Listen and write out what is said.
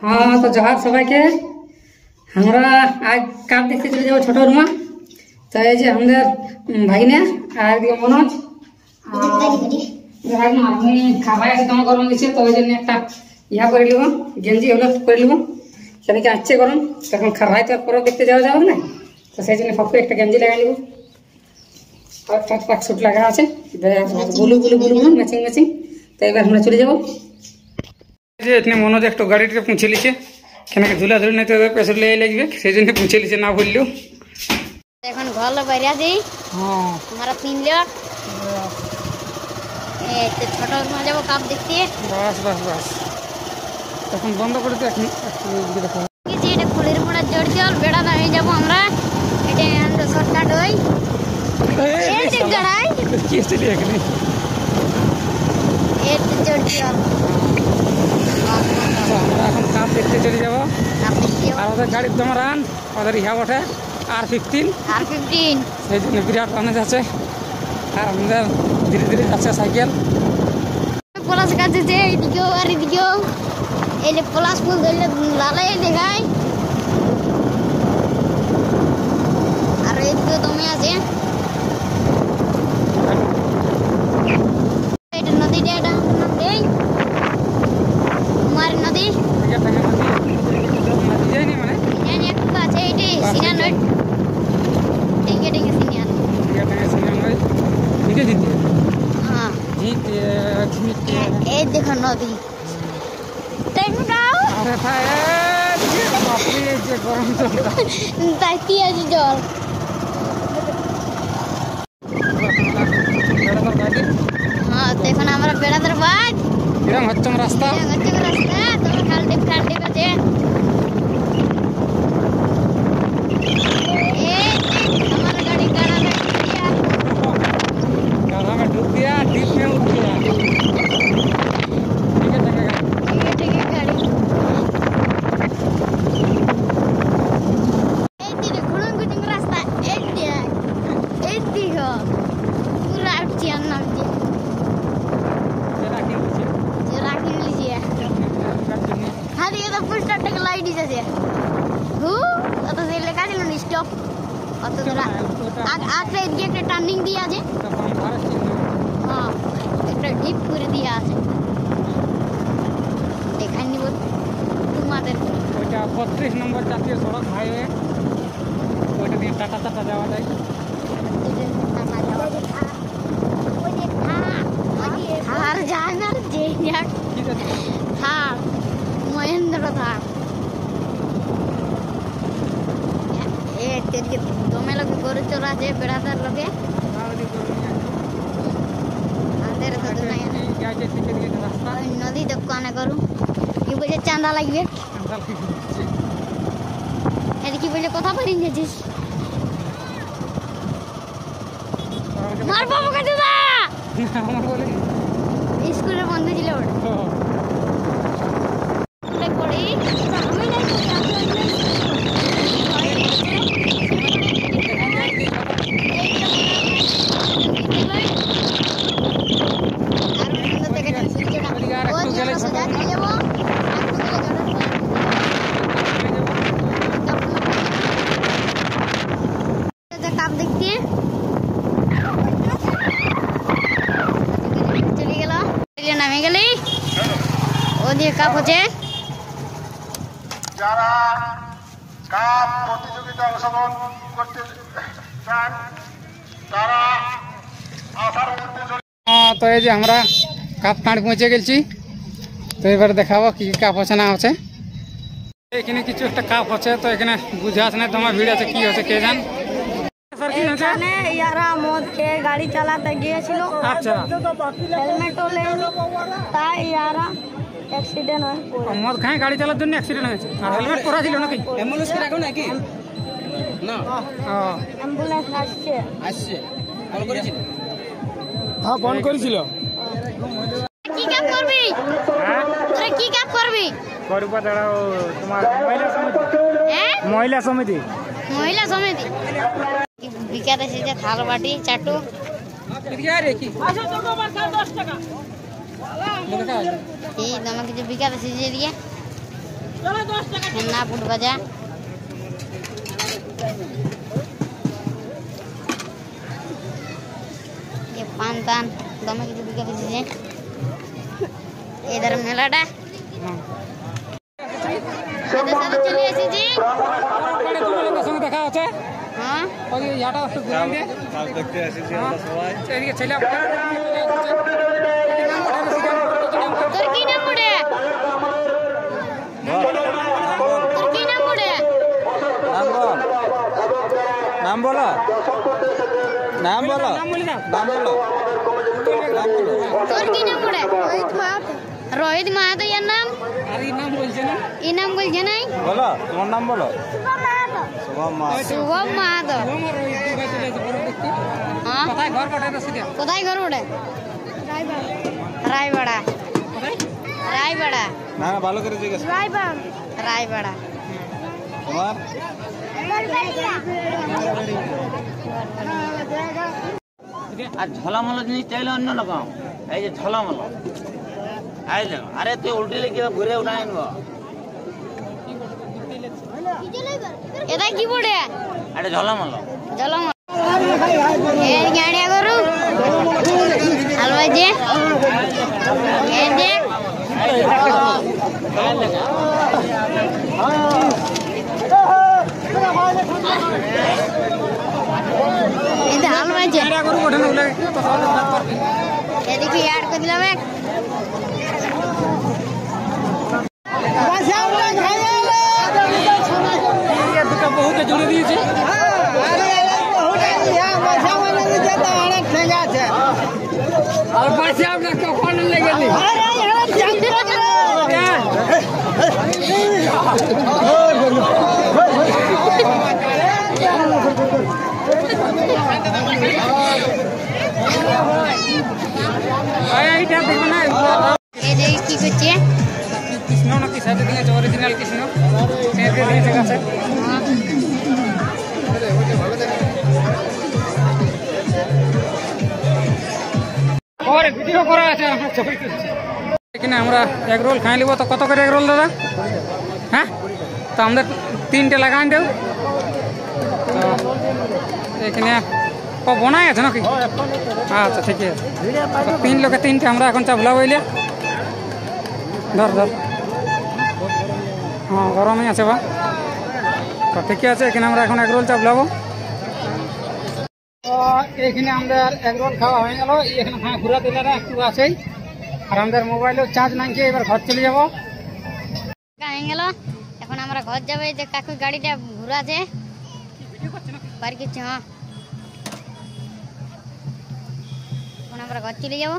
हाँ तो जहाँ सबाई के हमारा आज काम देखते चले जाओ छोटा रूमा तो ये जो हमारे भाई ने आज ये मनोज खावाई से तुम गरम दिसे तो ये एक यहाँ कर लियो गेंजी हलो कर लियो चले के अच्छे गरम तक खराई तो पर देखते जाओ जाओ ना तो से जने पप्पू एक गेंजी लगा लियो और टक टक सूट लगा আছে गुलू गुलू गुलू मैचिंग मैचिंग तो एक बार हम चले जाओ যে এখানে মনোজ একটু গাড়িটা পৌঁছে লিছে কেন কি ধুলা ধরে নিতে পেছর লেগে লাগবে সেই জন্য পৌঁছে লিছে না বললেও এখন ঘর বাইরে যাই হ্যাঁ আমরা 3 লোক এই তো ছোট রুমে যাব কাপ দেখতে বাস বাস বাস তখন বন্ধ করে তো এখন একটু দেখো কি যে এটা ফুলের মোড়া জড় জল বেড়া দাঁড়িয়ে যাব আমরা এটা আমরা শর্টকাট হই এই যে গড়াই কি চলে এখানে এই তো জড় জল আমরা এখন কাপ দেখতে চলে যাব আর ওদের গাড়ির তোমার রান ওদের ইহা বটে R15 সেই জন্য বিরাট রানে যাচ্ছে আর আমাদের ধীরে ধীরে যাচ্ছে সাইকেল পলাশ কাছে যে এইদিকেও আর এদিকেও এই যে পলাশ ফুল ধরলে লালাই দেখায় আর এইদিকেও দমে আছে এটা নদীটা এটা এই কুমার নদী যায়নি মানে জানি একটু আছে এইটি সিনা নয় টেঙ্গে টেঙ্গে সিনা নয় ঠিক আছে হ্যাঁ এই দেখো নদী আরে ভাই বাপরে যে গরম জলটা তাই কি আছে জল হ্যাঁ তো এখন আমরা বেড়াদার বাদ কিরম হচ্ছে রাস্তা তোমার খালটি খালটি আছে हमारा गाड़ी गाड़ा में गाढ़ा में डूब गया डीप में उठ गया ठीक है गाड़ी एक दिन घुड़न गुटिंग रास्ता एक दिन हो पूरा चियान नाम जी जरा की लीजिए खाली ये तो फुल स्टार्ट का लाइट ही जैसे तो से लेका दिलो स्टॉप অত দূর আগে এদিকে একটা টার্নিং দিয়ে আছে হ্যাঁ একটা ডিপ করে দিয়ে আছে দেখাই নিব তোমাদের ওইটা 32 নম্বর জাতীয় সড়ক হাইওয়ে ওইটা দিয়ে টাটা টাটা যাওয়া যায় আর জানার যে থার মহেন্দ্র থার দমে লোকে গরু চোরা আছে বেড়াদার লোকে নদী দোকানে করু কি বলছে চাঁদা লাগবে কি বলছে কথা বলি নিয়েছিস মার বাবু কাছে দা স্কুলের বন্ধু ছিল পড়ি নামে গেলি ওদিকে কাপ হচ্ছে যারা কাপ প্রতিযোগিতা অংশগ্রহণ করতে চান তারা আসার মধ্যে তো এই যে আমরা কাপ টাঁড় পৌঁছে গেছি তো এবার দেখাবো কি কাপ হচ্ছে না হচ্ছে এখানে কিছু একটা কাপ হচ্ছে তো এখানে বুঝে আসে না তোমার ভিড় আছে কি হচ্ছে কে জান এখানে ইয়ারা মদ খেয়ে গাড়ি চালাতে গিয়েছিল আচ্ছা হেলমেটও নেয়নি তাই ইয়ারা অ্যাক্সিডেন্ট হয় মদ খায় গাড়ি চালার জন্য অ্যাক্সিডেন্ট হয়েছে আর হেলমেট পরা ছিল নাকি অ্যাম্বুলেন্স রাখো নাকি না অ্যাম্বুলেন্স আসছে কল করেছিল হ্যাঁ ফোন করেছিল কি কাজ করবি তোরা কি কাজ করবি করবা দাঁড়াও তোমার মহিলা সমিতি মহিলা সমিতি বিকাতে এসেছে থাল বাটি চাটু এই তোমাকে যে বিকাতে এসেছে দিয়ে হেন্না ফুট ভাজা ये पान तान दमे কিছু বিকা দিছে এদার মেলাটা সাথে সাথে চলে এসেছি বড় তোমাদের সঙ্গে দেখা আছে হ্যাঁ ওই ইয়াটা একটু ঘুরে দিয়ে কাল দেখতে এসেছি আমরা সবাই এদিকে ছেলে তোর কি নাম পড়ে তোর কি নাম পড়ে নাম বলো নাম বলো নাম বলো তোর কি নাম পড়ে রোহিত মাহাতো এর নাম আর এই নাম বলছে না এই নাম বলছে নাই বলো তোমার নাম বলো শুভম মাহাতো শুভম মাহাতো আমার ওই দুটো চলে আছে বড় দেখতে হ্যাঁ কোথায় ঘর পাঠায় সিধা কোথায় ঘর ওটা রায়বাড়া রায়বাড়া না না ভালো করে জিজ্ঞেস রায়বাড়া তোমার আর ঝলামলো জিনিস চাইলে অন্য রকম এই যে ঝলামলো এই দেখো আরে তুই উল্টে লেগে ঘুরে উঠা আনবো এটা কি পড়ে আরে ঝলামলো জলম এই গাড়িয়া করু হালওয়াই যে এই যে এটা হালওয়াই যে এটা করু ওঠে না বলে তো সব ভাত করবি এদিকে অ্যাড করে দিলাম এক ये दुटा बहुत जुड़े दिए और पैसे आप ना कौन ले गए आया इधर देखो ना এই যে কি করছে কৃষ্ণ না কি সাথে দিয়ে অরিজিনাল কৃষ্ণ সে দিয়ে জায়গা আছে और वीडियो করা আছে আমরা ছবি তুলছি এখানে আমরা এগ রোল খাই লিব তো কত করে এগ রোল দাদা হ্যাঁ তো আমাদের তিনটে লাগান দেও তো এখানে ও বনাই আছে নাকি আচ্ছা ঠিক আছে তো তিন লোকে তিনটে আমরা এখন চাপলা বইলে ধর ধর হ্যাঁ গরমই আছে বা তো ঠিকই আছে এখানে আমরা এখন এগ রোল চাপলাবো তো এখানে আমাদের এগ রোল খাওয়া হয়ে গেল এখানে হ্যাঁ ঘুরা দিলে একটু আছেই আর আমাদের মোবাইলেও চার্জ নাই এবার ঘর চলে যাবো হয়ে গেল এখন আমরা ঘর যাবো এই যে কাকু গাড়িটা ঘুরাছে বাড়ি কিছু হ্যাঁ এখন আমরা ঘর চলে যাবো